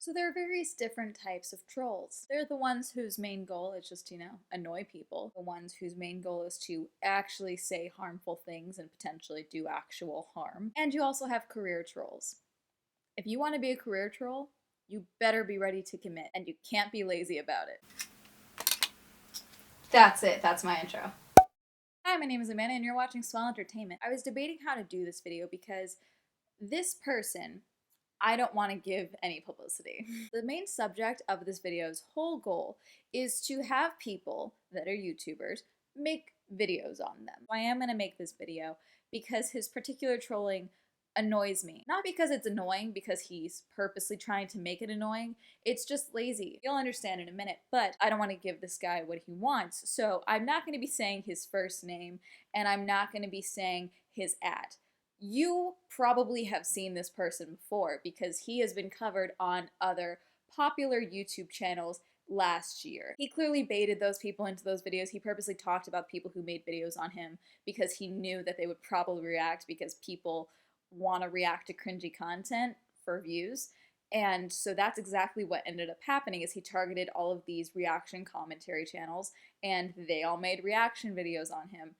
So there are various different types of trolls. There are the ones whose main goal is just, annoy people. The ones whose main goal is to actually say harmful things and potentially do actual harm. And you also have career trolls. If you want to be a career troll, you better be ready to commit, and you can't be lazy about it. That's it. That's my intro. Hi, my name is Amanda, and you're watching Swell Entertainment. I was debating how to do this video because this person, I don't want to give any publicity. The main subject of this video's whole goal is to have people that are YouTubers make videos on them. I am going to make this video because his particular trolling annoys me. Not because it's annoying, because he's purposely trying to make it annoying. It's just lazy. You'll understand in a minute, but I don't want to give this guy what he wants. So I'm not going to be saying his first name, and I'm not going to be saying his @ You probably have seen this person before because he has been covered on other popular YouTube channels last year. He clearly baited those people into those videos. He purposely talked about people who made videos on him because he knew that they would probably react because people want to react to cringy content for views. And so that's exactly what ended up happening is he targeted all of these reaction commentary channels and they all made reaction videos on him.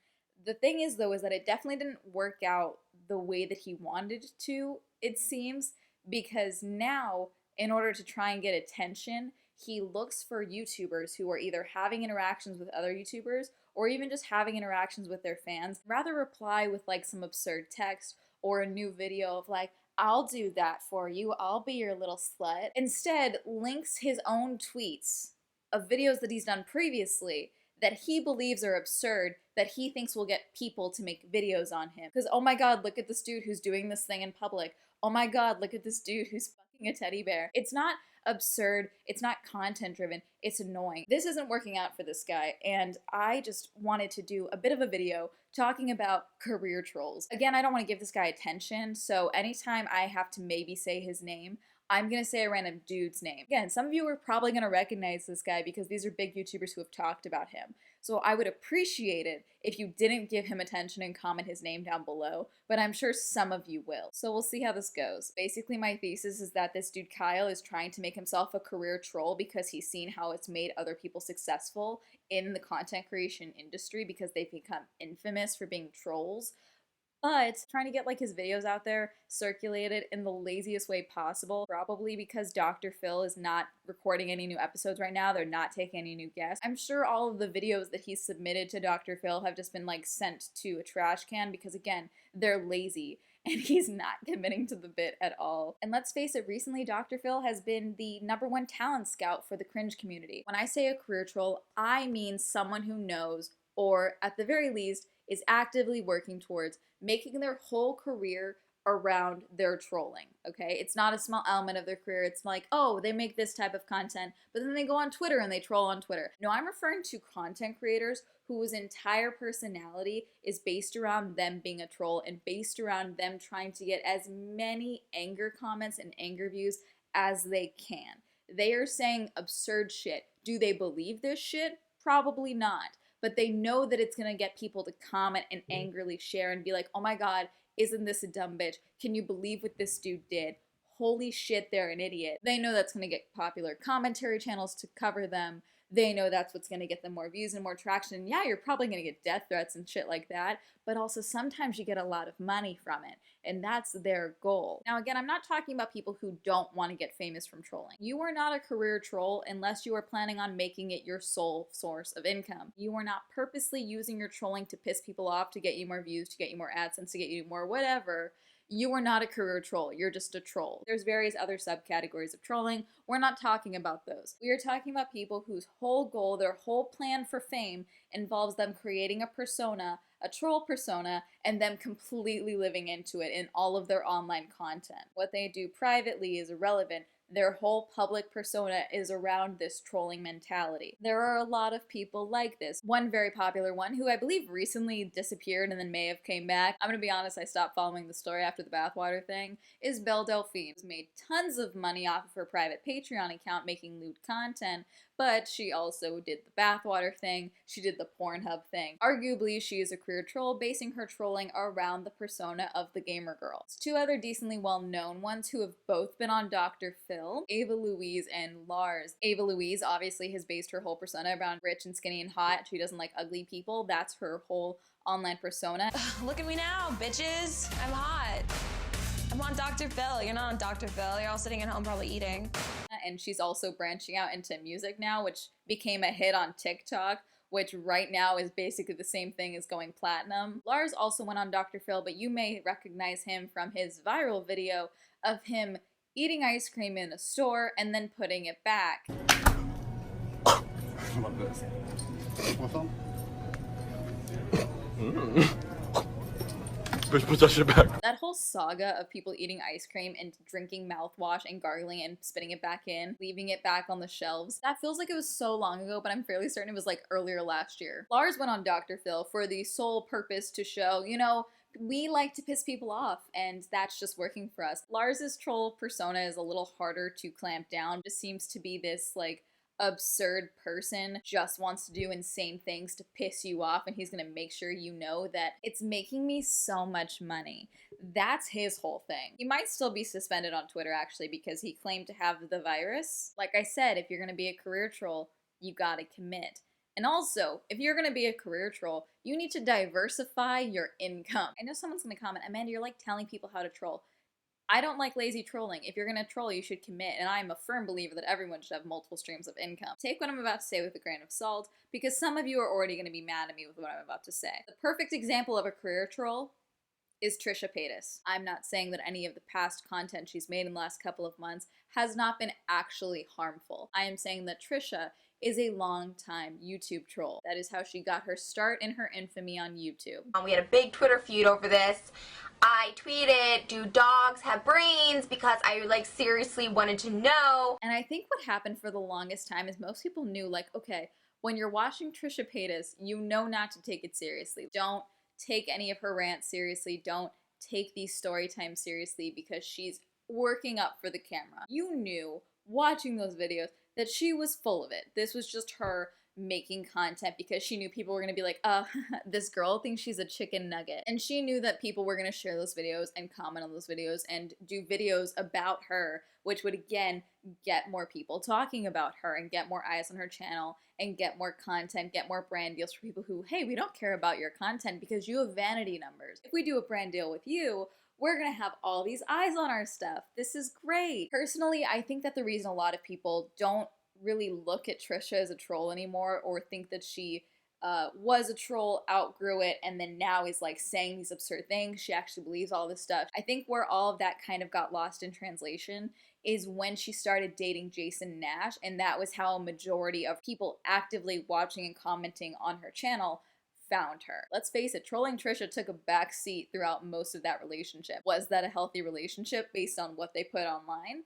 The thing is, though, is that it definitely didn't work out the way that he wanted to, it seems, because now, in order to try and get attention, he looks for YouTubers who are either having interactions with other YouTubers or even just having interactions with their fans. Rather reply with like some absurd text or a new video of like, I'll do that for you, I'll be your little slut. Instead, links his own tweets of videos that he's done previously that he believes are absurd, that he thinks will get people to make videos on him. Because, oh my god, look at this dude who's doing this thing in public. Oh my god, look at this dude who's fucking a teddy bear. It's not absurd, it's not content driven, it's annoying. This isn't working out for this guy, and I just wanted to do a bit of a video talking about career trolls. Again, I don't want to give this guy attention, so anytime I have to maybe say his name, I'm gonna say a random dude's name. Again, some of you are probably gonna recognize this guy because these are big YouTubers who have talked about him. So I would appreciate it if you didn't give him attention and comment his name down below, but I'm sure some of you will. So we'll see how this goes. Basically, my thesis is that this dude Kyle is trying to make himself a career troll because he's seen how it's made other people successful in the content creation industry because they've become infamous for being trolls. But trying to get like his videos out there circulated in the laziest way possible, probably because Dr. Phil is not recording any new episodes right now. They're not taking any new guests. I'm sure all of the videos that he's submitted to Dr. Phil have just been like sent to a trash can because again, they're lazy and he's not committing to the bit at all. And let's face it, recently Dr. Phil has been the #1 talent scout for the cringe community. When I say a career troll, I mean someone who knows, or at the very least, is actively working towards making their whole career around their trolling, okay? It's not a small element of their career. It's like, oh, they make this type of content, but then they go on Twitter and they troll on Twitter. No, I'm referring to content creators whose entire personality is based around them being a troll and based around them trying to get as many anger comments and anger views as they can. They are saying absurd shit. Do they believe this shit? Probably not. But they know that it's gonna get people to comment and angrily share and be like, oh my god, isn't this a dumb bitch? Can you believe what this dude did? Holy shit, they're an idiot. They know that's gonna get popular commentary channels to cover them. They know that's what's gonna get them more views and more traction. And yeah, you're probably gonna get death threats and shit like that, but also sometimes you get a lot of money from it, and that's their goal. Now again, I'm not talking about people who don't want to get famous from trolling. You are not a career troll unless you are planning on making it your sole source of income. You are not purposely using your trolling to piss people off, to get you more views, to get you more AdSense, to get you more whatever. You are not a career troll, you're just a troll. There's various other subcategories of trolling. We're not talking about those. We are talking about people whose whole goal, their whole plan for fame involves them creating a persona, a troll persona, and them completely living into it in all of their online content. What they do privately is irrelevant. Their whole public persona is around this trolling mentality. There are a lot of people like this. One very popular one, who I believe recently disappeared and then may have came back, I'm gonna be honest, I stopped following the story after the bathwater thing, is Belle Delphine. She's made tons of money off of her private Patreon account making lewd content, but she also did the bathwater thing, she did the Pornhub thing. Arguably, she is a career troll, basing her trolling around the persona of the gamer girl. Two other decently well-known ones who have both been on Dr. Phil, Ava Louise and Lars. Ava Louise obviously has based her whole persona around rich and skinny and hot. She doesn't like ugly people. That's her whole online persona. Look at me now, bitches. I'm hot. I'm on Dr. Phil. You're not on Dr. Phil. You're all sitting at home probably eating. And she's also branching out into music now, which became a hit on TikTok, which right now is basically the same thing as going platinum. Lars also went on Dr. Phil, but you may recognize him from his viral video of him eating ice cream in a store and then putting it back. Bitch, put that shit back. That whole saga of people eating ice cream and drinking mouthwash and gargling and spitting it back in, leaving it back on the shelves, that feels like it was so long ago, but I'm fairly certain it was like earlier last year. Lars went on Dr. Phil for the sole purpose to show, you know, we like to piss people off, and that's just working for us. Lars's troll persona is a little harder to clamp down. Just seems to be this, like, absurd person, just wants to do insane things to piss you off, and he's gonna make sure you know that it's making me so much money. That's his whole thing. He might still be suspended on Twitter, actually, because he claimed to have the virus. Like I said, if you're gonna be a career troll, you gotta commit. And also, if you're gonna be a career troll, you need to diversify your income. I know someone's gonna comment, Amanda, you're like telling people how to troll. I don't like lazy trolling. If you're gonna troll, you should commit, and I'm a firm believer that everyone should have multiple streams of income. Take what I'm about to say with a grain of salt, because some of you are already gonna be mad at me with what I'm about to say. The perfect example of a career troll is Trisha Paytas. I'm not saying that any of the past content she's made in the last couple of months has not been actually harmful. I am saying that Trisha is a long-time YouTube troll. That is how she got her start in her infamy on YouTube. We had a big Twitter feud over this. I tweeted, do dogs have brains? Because I like seriously wanted to know. And I think what happened for the longest time is most people knew, like, okay, when you're watching Trisha Paytas, you know not to take it seriously. Don't take any of her rants seriously. Don't take these story times seriously because she's working up for the camera. You knew, watching those videos, that she was full of it. This was just her making content because she knew people were gonna be like, this girl thinks she's a chicken nugget. And she knew that people were gonna share those videos and comment on those videos and do videos about her, which would again get more people talking about her and get more eyes on her channel and get more content, get more brand deals for people who, hey, we don't care about your content because you have vanity numbers. If we do a brand deal with you, we're gonna have all these eyes on our stuff. This is great. Personally, I think that the reason a lot of people don't really look at Trisha as a troll anymore or think that she was a troll, outgrew it, and then now is like saying these absurd things. She actually believes all this stuff. I think where all of that kind of got lost in translation is when she started dating Jason Nash, and that was how a majority of people actively watching and commenting on her channel found her. Let's face it, trolling Trisha took a back seat throughout most of that relationship. Was that a healthy relationship based on what they put online?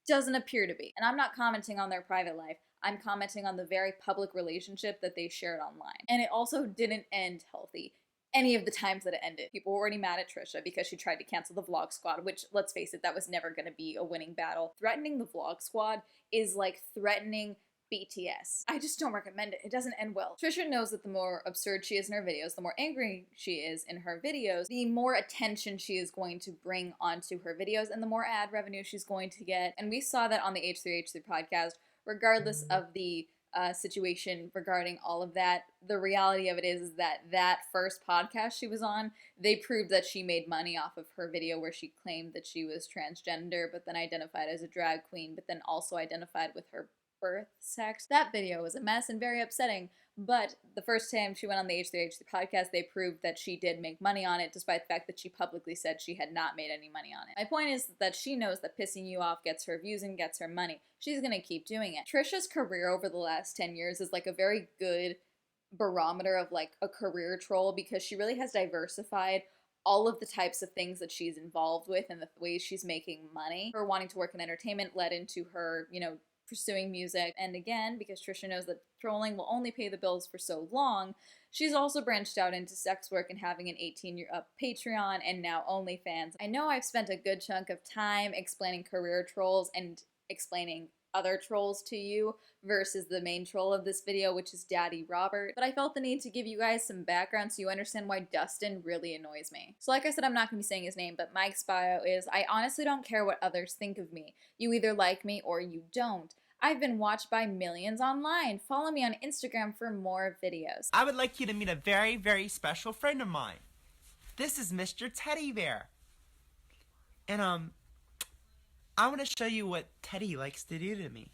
Doesn't appear to be. And I'm not commenting on their private life. I'm commenting on the very public relationship that they shared online. And it also didn't end healthy any of the times that it ended. People were already mad at Trisha because she tried to cancel the Vlog Squad, which, let's face it, that was never going to be a winning battle. Threatening the Vlog Squad is like threatening BTS. I just don't recommend it. It doesn't end well. Trisha knows that the more absurd she is in her videos, the more angry she is in her videos, the more attention she is going to bring onto her videos and the more ad revenue she's going to get. And we saw that on the H3H3 podcast, regardless of the situation regarding all of that. The reality of it is that that first podcast she was on, they proved that she made money off of her video where she claimed that she was transgender, but then identified as a drag queen, but then also identified with her birth sex. That video was a mess and very upsetting, but the first time she went on the H3H3 podcast, they proved that she did make money on it, despite the fact that she publicly said she had not made any money on it. My point is that she knows that pissing you off gets her views and gets her money. She's gonna keep doing it. Trisha's career over the last 10 years is like a very good barometer of like a career troll because she really has diversified all of the types of things that she's involved with and the ways she's making money. Her wanting to work in entertainment led into her, you know, pursuing music, and again, because Trisha knows that trolling will only pay the bills for so long, she's also branched out into sex work and having an 18-year Patreon and now OnlyFans. I know I've spent a good chunk of time explaining career trolls, and explaining other trolls to you versus the main troll of this video, which is Daddy Robert. But I felt the need to give you guys some background so you understand why Dustin really annoys me. So like I said, I'm not gonna be saying his name, but Mike's bio is, I honestly don't care what others think of me. You either like me or you don't. I've been watched by millions online. Follow me on Instagram for more videos. I would like you to meet a very, very special friend of mine. This is Mr. Teddy Bear. And, I want to show you what Teddy likes to do to me.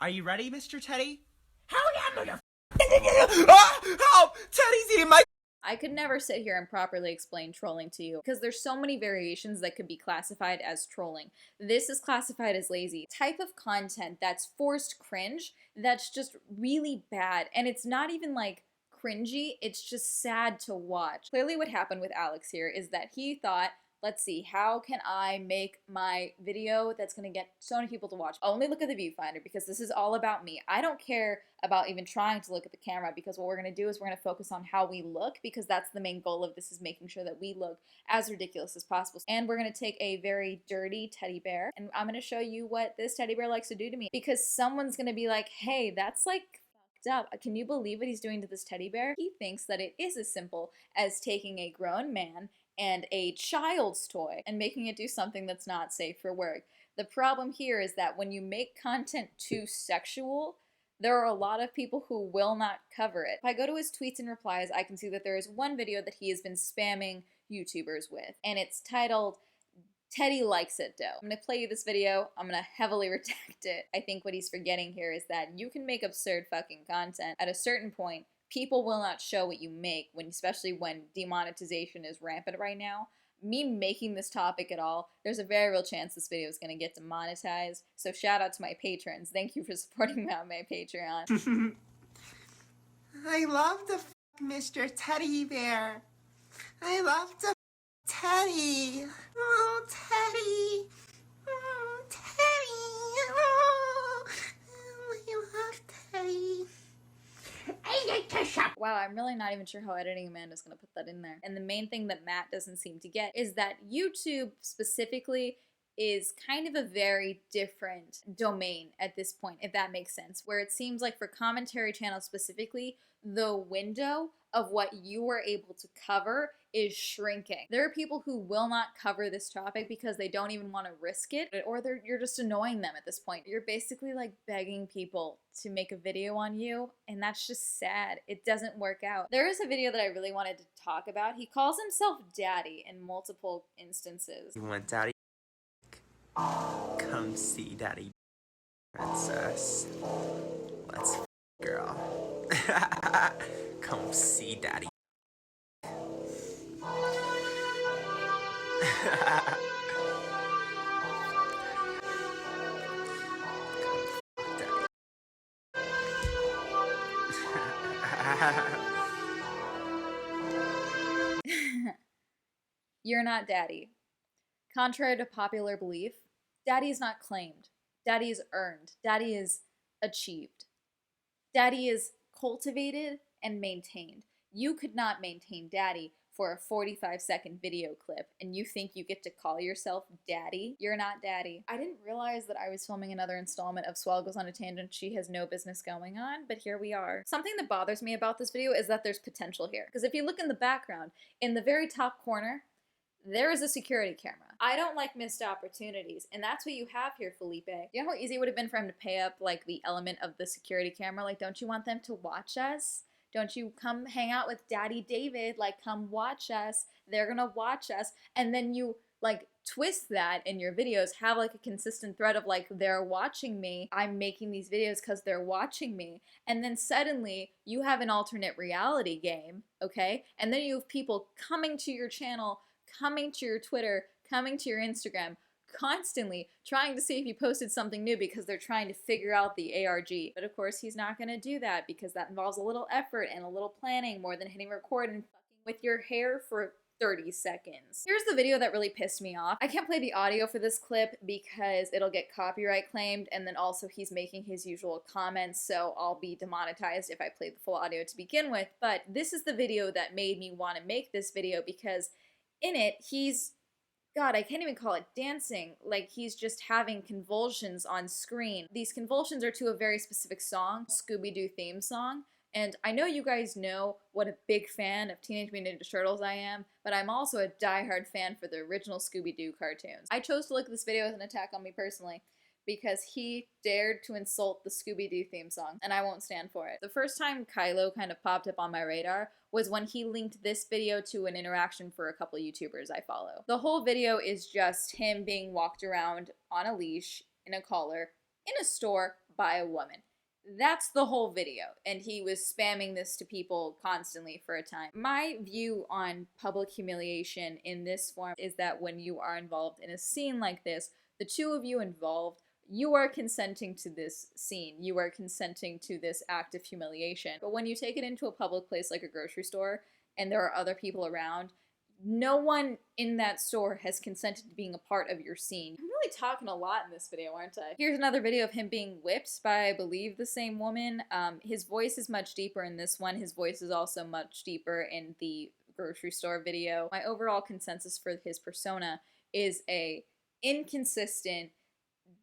Are you ready, Mr. Teddy? Hell yeah, motherfucker! Ah, help! Teddy's eating my... I could never sit here and properly explain trolling to you because there's so many variations that could be classified as trolling. This is classified as lazy. Type of content that's forced cringe, that's just really bad, and it's not even like cringy, it's just sad to watch. Clearly what happened with Alex here is that he thought, let's see, how can I make my video that's gonna get so many people to watch? Only look at the viewfinder because this is all about me. I don't care about even trying to look at the camera because what we're gonna do is we're gonna focus on how we look because that's the main goal of this, is making sure that we look as ridiculous as possible. And we're gonna take a very dirty teddy bear and I'm gonna show you what this teddy bear likes to do to me because someone's gonna be like, hey, that's like up. Can you believe what he's doing to this teddy bear? He thinks that it is as simple as taking a grown man and a child's toy and making it do something that's not safe for work. The problem here is that when you make content too sexual, there are a lot of people who will not cover it. If I go to his tweets and replies, I can see that there is one video that he has been spamming YouTubers with, and it's titled, Teddy Likes It Dough. I'm gonna play you this video. I'm gonna heavily redact it. I think what he's forgetting here is that you can make absurd fucking content. At a certain point, people will not show what you make, especially when demonetization is rampant right now. Me making this topic at all, there's a very real chance this video is gonna get demonetized. So shout out to my patrons. Thank you for supporting me on my Patreon. I love the Mr. Teddy Bear. I love the Teddy. Oh, Teddy. Oh, Teddy. Oh, I love Teddy. Wow, I'm really not even sure how Editing Amanda's gonna put that in there. And the main thing that Matt doesn't seem to get is that YouTube specifically is kind of a very different domain at this point, if that makes sense, where it seems like for commentary channels specifically, the window of what you were able to cover is shrinking. There are people who will not cover this topic because they don't even want to risk it, or you're just annoying them at this point. You're basically like begging people to make a video on you, and that's just sad. It doesn't work out. There is a video that I really wanted to talk about. He calls himself Daddy in multiple instances. You want Daddy? Come see Daddy, princess. Let's girl. Come see Daddy. You're not Daddy. Contrary to popular belief, Daddy is not claimed. Daddy is earned. Daddy is achieved. Daddy is cultivated and maintained. You could not maintain Daddy for a 45-second video clip, and you think you get to call yourself Daddy? You're not Daddy. I didn't realize that I was filming another installment of Swell Goes on a Tangent she has no business going on, but here we are. Something that bothers me about this video is that there's potential here. Because if you look in the background, in the very top corner, there is a security camera. I don't like missed opportunities, and that's what you have here, Felipe. You know how easy it would have been for him to pay up, like, the element of the security camera? Like, don't you want them to watch us? Don't you come hang out with Daddy David? Like, come watch us. They're gonna watch us. And then you, like, twist that in your videos, have, like, a consistent thread of, like, they're watching me. I'm making these videos because they're watching me. And then suddenly, you have an alternate reality game, okay? And then you have people coming to your channel, coming to your Twitter, coming to your Instagram, constantly trying to see if you posted something new because they're trying to figure out the ARG. But of course, he's not going to do that because that involves a little effort and a little planning more than hitting record and fucking with your hair for 30 seconds. Here's the video that really pissed me off. I can't play the audio for this clip because it'll get copyright claimed, and then also he's making his usual comments, so I'll be demonetized if I play the full audio to begin with. But this is the video that made me want to make this video because in it, he's God, I can't even call it dancing. Like, he's just having convulsions on screen. These convulsions are to a very specific song, Scooby-Doo theme song. And I know you guys know what a big fan of Teenage Mutant Ninja Turtles I am, but I'm also a diehard fan for the original Scooby-Doo cartoons. I chose to look at this video as an attack on me personally, because he dared to insult the Scooby-Doo theme song, and I won't stand for it. The first time Kylo kind of popped up on my radar was when he linked this video to an interaction for a couple YouTubers I follow. The whole video is just him being walked around on a leash, in a collar, in a store by a woman. That's the whole video, and he was spamming this to people constantly for a time. My view on public humiliation in this form is that when you are involved in a scene like this, the two of you involved, you are consenting to this scene. You are consenting to this act of humiliation. But when you take it into a public place like a grocery store and there are other people around, no one in that store has consented to being a part of your scene. I'm really talking a lot in this video, aren't I? Here's another video of him being whipped by, I believe, the same woman. His voice is much deeper in this one. His voice is also much deeper in the grocery store video. My overall consensus for his persona is a inconsistent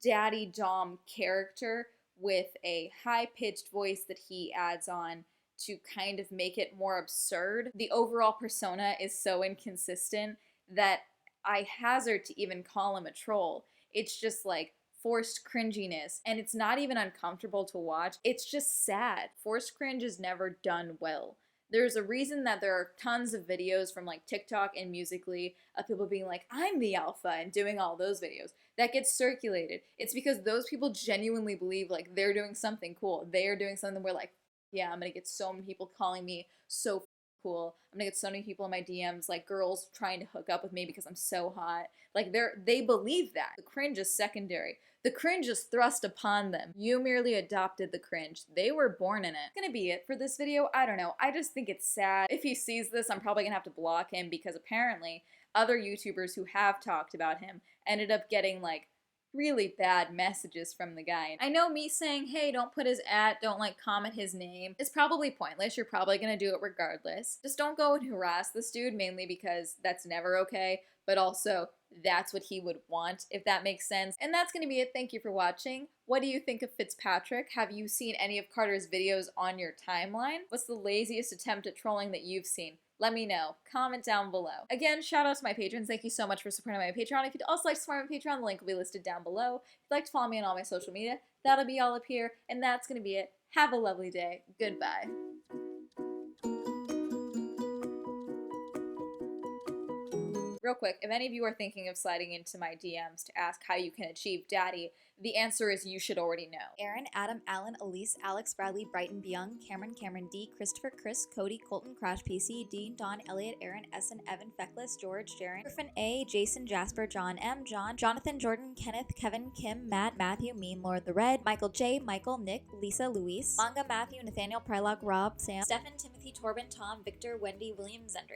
daddy dom character with a high-pitched voice that he adds on to kind of make it more absurd. The overall persona is so inconsistent that I hazard to even call him a troll. It's just like forced cringiness, and it's not even uncomfortable to watch. It's just sad. Forced cringe is never done well. There's a reason that there are tons of videos from like TikTok and Musical.ly of people being like, I'm the alpha, and doing all those videos. That gets circulated. It's because those people genuinely believe like they're doing something cool. They are doing something where like, yeah, I'm gonna get so many people calling me so cool. I'm gonna get so many people in my DMs, like girls trying to hook up with me because I'm so hot. Like they believe that. The cringe is secondary. The cringe is thrust upon them. You merely adopted the cringe. They were born in it. That's gonna be it for this video. I don't know. I just think it's sad. If he sees this, I'm probably gonna have to block him because apparently other YouTubers who have talked about him ended up getting like really bad messages from the guy. I know me saying, hey, don't put his don't like comment his name, is probably pointless. You're probably gonna do it regardless. Just don't go and harass this dude, mainly because that's never okay, but also that's what he would want, if that makes sense. And that's gonna be it. Thank you for watching. What do you think of Fitzpatrick? Have you seen any of Carter's videos on your timeline? What's the laziest attempt at trolling that you've seen? Let me know. Comment down below. Again, shout out to my patrons. Thank you so much for supporting my Patreon. If you'd also like to support my Patreon, the link will be listed down below. If you'd like to follow me on all my social media, that'll be all up here. And that's going to be it. Have a lovely day. Goodbye. Real quick, if any of you are thinking of sliding into my DMs to ask how you can achieve daddy, the answer is you should already know. Aaron, Adam, Alan, Elise, Alex, Bradley, Brighton, Byung, Cameron, D, Christopher, Chris, Cody, Colton, Crash, PC, Dean, Don, Elliot, Aaron, Essen, Evan, Feckless, George, Jaren, Griffin, A, Jason, Jasper, John, M, John, Jonathan, Jordan, Kenneth, Kevin, Kim, Matt, Matthew, Mean Lord the Red, Michael J, Michael, Nick, Lisa, Luis, Manga, Matthew, Nathaniel, Prilog, Rob, Sam, Stefan, Timothy, Torben, Tom, Victor, Wendy, William, Zendry.